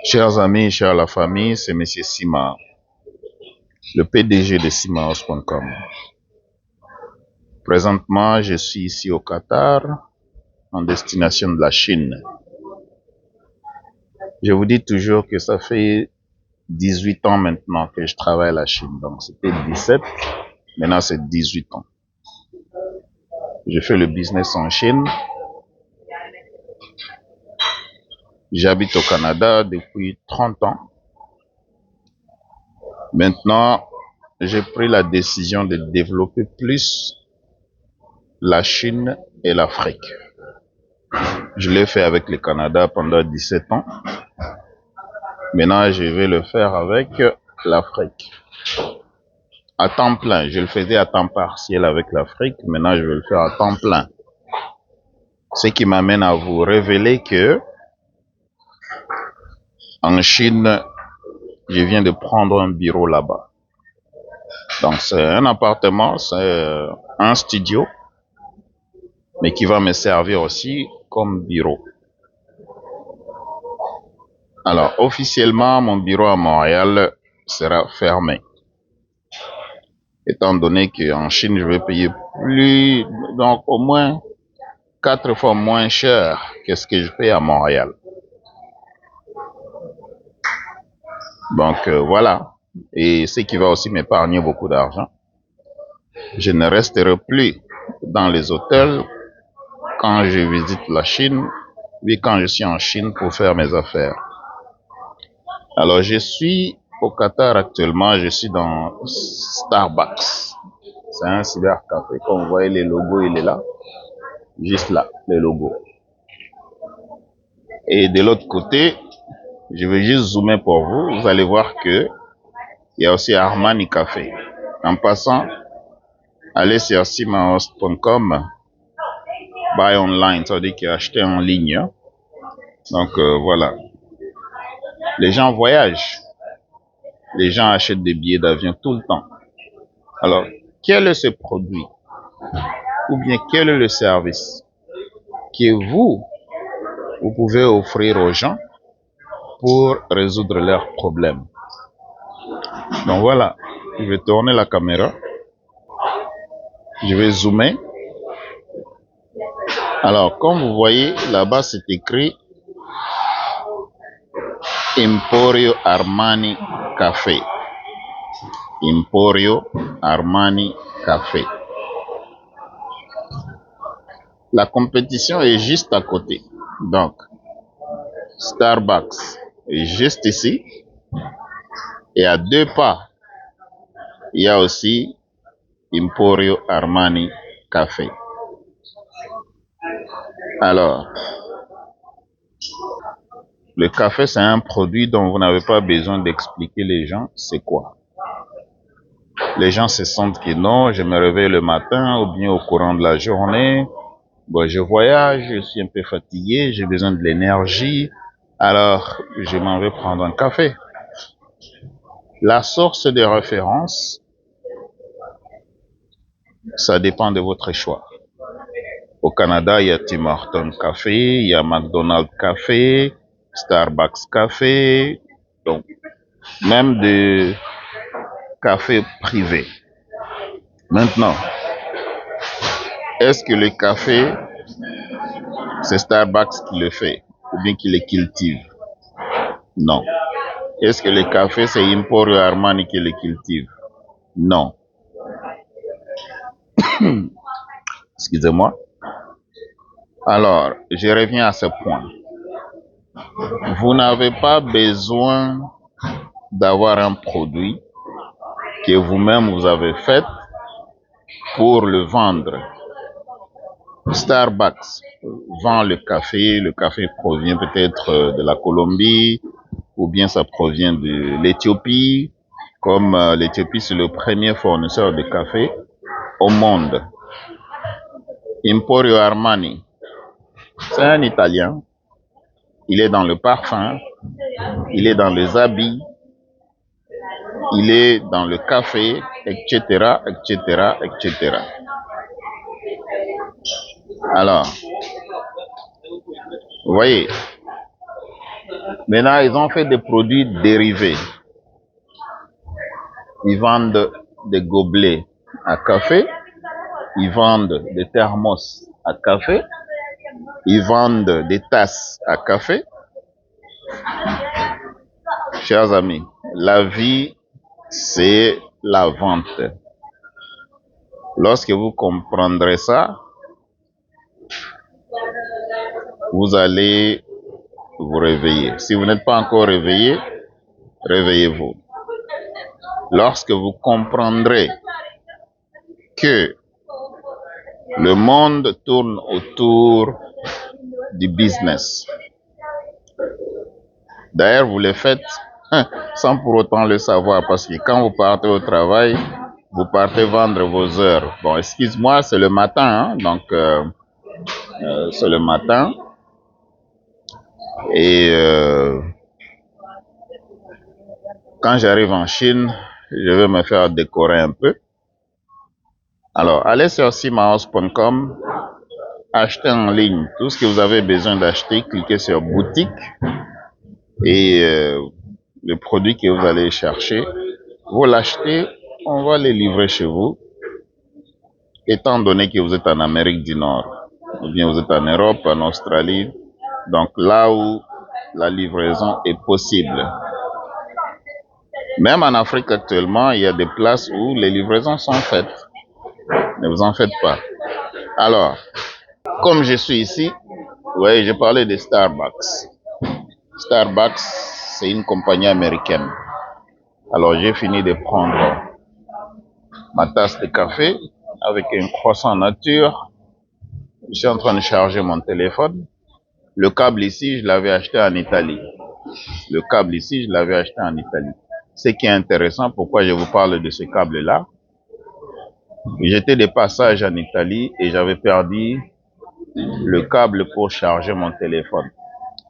Chers amis, chers la famille, c'est Monsieur Sima, le PDG de simahouse.com. Présentement, je suis ici au Qatar, en destination de la Chine. Je vous dis toujours que ça fait 18 ans maintenant que je travaille à la Chine. Donc c'était 17, maintenant c'est 18 ans. Je fais le business en Chine. J'habite au Canada depuis 30 ans. Maintenant, j'ai pris la décision de développer plus la Chine et l'Afrique. Je l'ai fait avec le Canada pendant 17 ans. Maintenant, je vais le faire avec l'Afrique. À temps plein. Je le faisais à temps partiel avec l'Afrique. Maintenant, je vais le faire à temps plein. Ce qui m'amène à vous révéler que en Chine, je viens de prendre un bureau là-bas. Donc, c'est un appartement, c'est un studio, mais qui va me servir aussi comme bureau. Alors, officiellement, mon bureau à Montréal sera fermé. Étant donné qu'en Chine, je vais payer plus, donc au moins 4 fois moins cher que ce que je paye à Montréal. Donc voilà. Et ce qui va aussi m'épargner beaucoup d'argent. Je ne resterai plus dans les hôtels quand je visite la Chine, puis quand je suis en Chine pour faire mes affaires. Alors je suis au Qatar actuellement, je suis dans Starbucks. C'est un cybercafé, comme vous voyez les logos, il est là. Juste là, le logo. Et de l'autre côté, je vais juste zoomer pour vous. Vous allez voir que il y a aussi Armani Café. En passant, allez sur simahouse.com, buy online, ça veut dire qu'il a acheté en ligne. Donc voilà. Les gens voyagent. Les gens achètent des billets d'avion tout le temps. Alors, quel est ce produit? Ou bien quel est le service que vous pouvez offrir aux gens pour résoudre leurs problèmes? Donc voilà, je vais tourner la caméra. Je vais zoomer. Alors, comme vous voyez, là-bas, c'est écrit Emporio Armani Café. Emporio Armani Café. La compétition est juste à côté. Donc, Starbucks est juste ici. Et à 2 pas, il y a aussi Emporio Armani Café. Alors, le café, c'est un produit dont vous n'avez pas besoin d'expliquer les gens c'est quoi. Les gens se sentent que non, je me réveille le matin ou bien au courant de la journée. Bon, je voyage, je suis un peu fatigué, j'ai besoin de l'énergie. Alors, je m'en vais prendre un café. La source de référence, ça dépend de votre choix. Au Canada, il y a Tim Hortons Café, il y a McDonald's Café, Starbucks Café, donc même des cafés privés. Maintenant, est-ce que le café, c'est Starbucks qui le fait ou bien qui le cultive? Non. Est-ce que le café, c'est Emporio Armani qui le cultive? Non. Excusez-moi. Alors, je reviens à ce point. Vous n'avez pas besoin d'avoir un produit que vous-même vous avez fait pour le vendre. Starbucks vend le café provient peut-être de la Colombie, ou bien ça provient de l'Éthiopie, comme l'Éthiopie c'est le premier fournisseur de café au monde. Emporio Armani, c'est un Italien, il est dans le parfum, il est dans les habits, il est dans le café, etc., etc., etc. Alors, vous voyez, Maintenant, ils ont fait des produits dérivés. Ils vendent des gobelets à café. Ils vendent des thermos à café. Ils vendent des tasses à café. Chers amis, la vie, c'est la vente. Lorsque vous comprendrez ça, vous allez vous réveiller. Si vous n'êtes pas encore réveillé, réveillez-vous. Lorsque vous comprendrez que le monde tourne autour du business. D'ailleurs, vous le faites sans pour autant le savoir, parce que quand vous partez au travail, vous partez vendre vos heures. Bon, excuse-moi, c'est le matin, hein, donc c'est le matin. Et quand j'arrive en Chine, je vais me faire décorer un peu. Alors, allez sur simaos.com, achetez en ligne tout ce que vous avez besoin d'acheter, cliquez sur boutique et le produit que vous allez chercher, vous l'achetez, on va les livrer chez vous, étant donné que vous êtes en Amérique du Nord, ou bien vous êtes en Europe, en Australie, donc là où la livraison est possible. Même en Afrique actuellement, il y a des places où les livraisons sont faites. Ne vous en faites pas. Alors, comme je suis ici, vous voyez, j'ai parlé de Starbucks. Starbucks, c'est une compagnie américaine. Alors, j'ai fini de prendre ma tasse de café avec un croissant nature. Je suis en train de charger mon téléphone. Le câble ici, je l'avais acheté en Italie. Le câble ici, je l'avais acheté en Italie. Ce qui est intéressant, pourquoi je vous parle de ce câble-là, j'étais de passage en Italie et j'avais perdu le câble pour charger mon téléphone.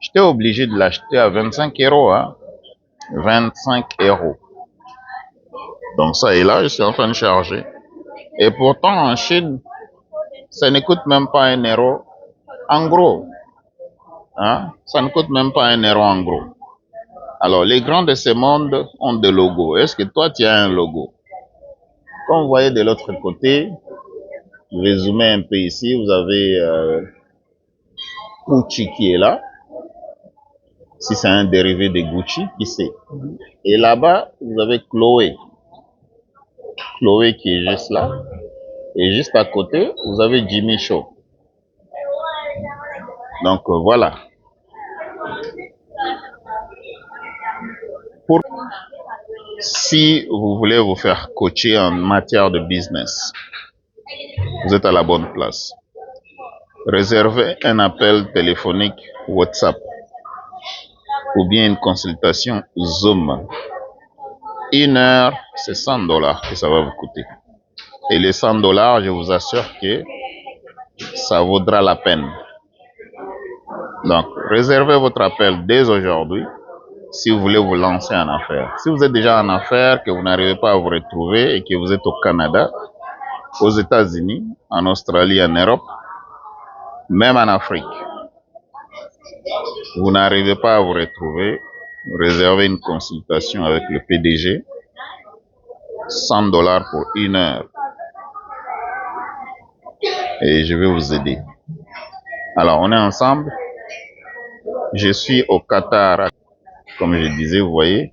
J'étais obligé de l'acheter à 25 €, hein. 25 €. Donc ça est là, je suis en train de charger. Et pourtant, en Chine, ça ne coûte même pas 1 € en gros. Hein? Ça ne coûte même pas 1 € en gros. Alors, les grands de ce monde ont des logos. Est-ce que toi, tu as un logo? Comme vous voyez de l'autre côté, je vais zoomer un peu ici, vous avez Gucci qui est là. Si c'est un dérivé de Gucci, qui sait? Et là-bas, vous avez Chloé. Chloé qui est juste là. Et juste à côté, vous avez Jimmy Choo. Donc voilà. Si vous voulez vous faire coacher en matière de business, vous êtes à la bonne place. Réservez un appel téléphonique WhatsApp ou bien une consultation Zoom. 1 heure, c'est 100 $ que ça va vous coûter. Et les 100 $, je vous assure que ça vaudra la peine. Donc, réservez votre appel dès aujourd'hui si vous voulez vous lancer en affaires. Si vous êtes déjà en affaires, que vous n'arrivez pas à vous retrouver et que vous êtes au Canada, aux États-Unis, en Australie, en Europe, même en Afrique, vous n'arrivez pas à vous retrouver, réservez une consultation avec le PDG, 100 $ pour 1 heure. Et je vais vous aider. Alors, on est ensemble. Je suis au Qatar. Comme je disais, vous voyez,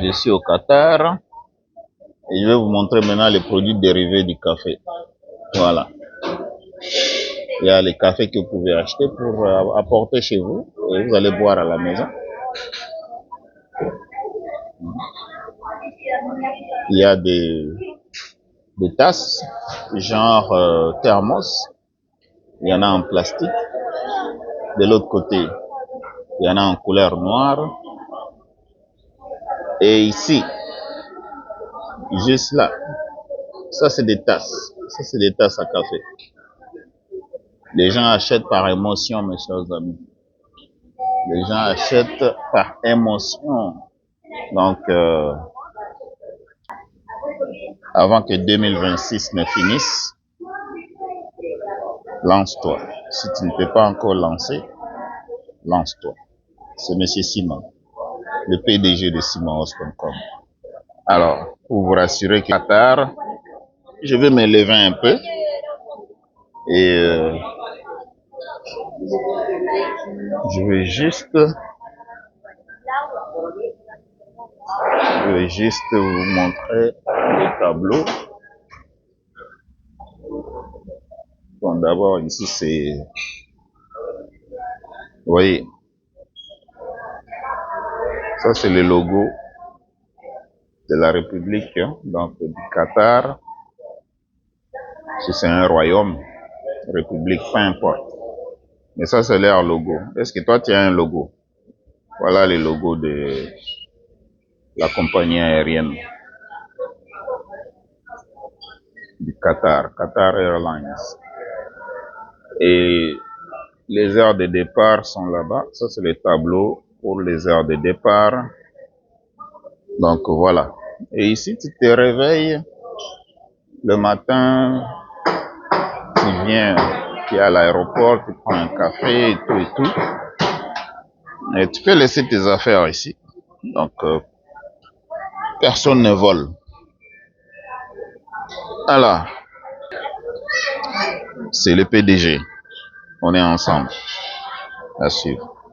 je suis au Qatar. Et je vais vous montrer maintenant les produits dérivés du café. Voilà. Il y a les cafés que vous pouvez acheter pour apporter chez vous. Et vous allez boire à la maison. Il y a des tasses, genre thermos. Il y en a en plastique. De l'autre côté, il y en a en couleur noire. Et ici, juste là, ça c'est des tasses. Ça c'est des tasses à café. Les gens achètent par émotion, mes chers amis. Les gens achètent par émotion. Donc, avant que 2026 ne finisse, lance-toi. Si tu ne t'es pas encore lancé, lance-toi. c'est Monsieur Simon, le PDG de SimonHost.com. Alors, pour vous rassurer que Qatar, je vais m'élever un peu et je vais juste vous montrer le tableau. Bon, d'abord ici c'est, vous voyez, ça c'est le logo de la République, hein, donc du Qatar. Si c'est un royaume, république, peu importe. Mais ça c'est leur logo. Est-ce que toi tu as un logo? Voilà le logo de la compagnie aérienne du Qatar, Qatar Airlines. Et les heures de départ sont là-bas. Ça c'est le tableau pour les heures de départ. Donc voilà. Et ici tu te réveilles le matin, tu viens, tu es à l'aéroport, tu prends un café et tout. Et tu peux laisser tes affaires ici. Donc personne ne vole. Alors, c'est le PDG. On est ensemble. À suivre.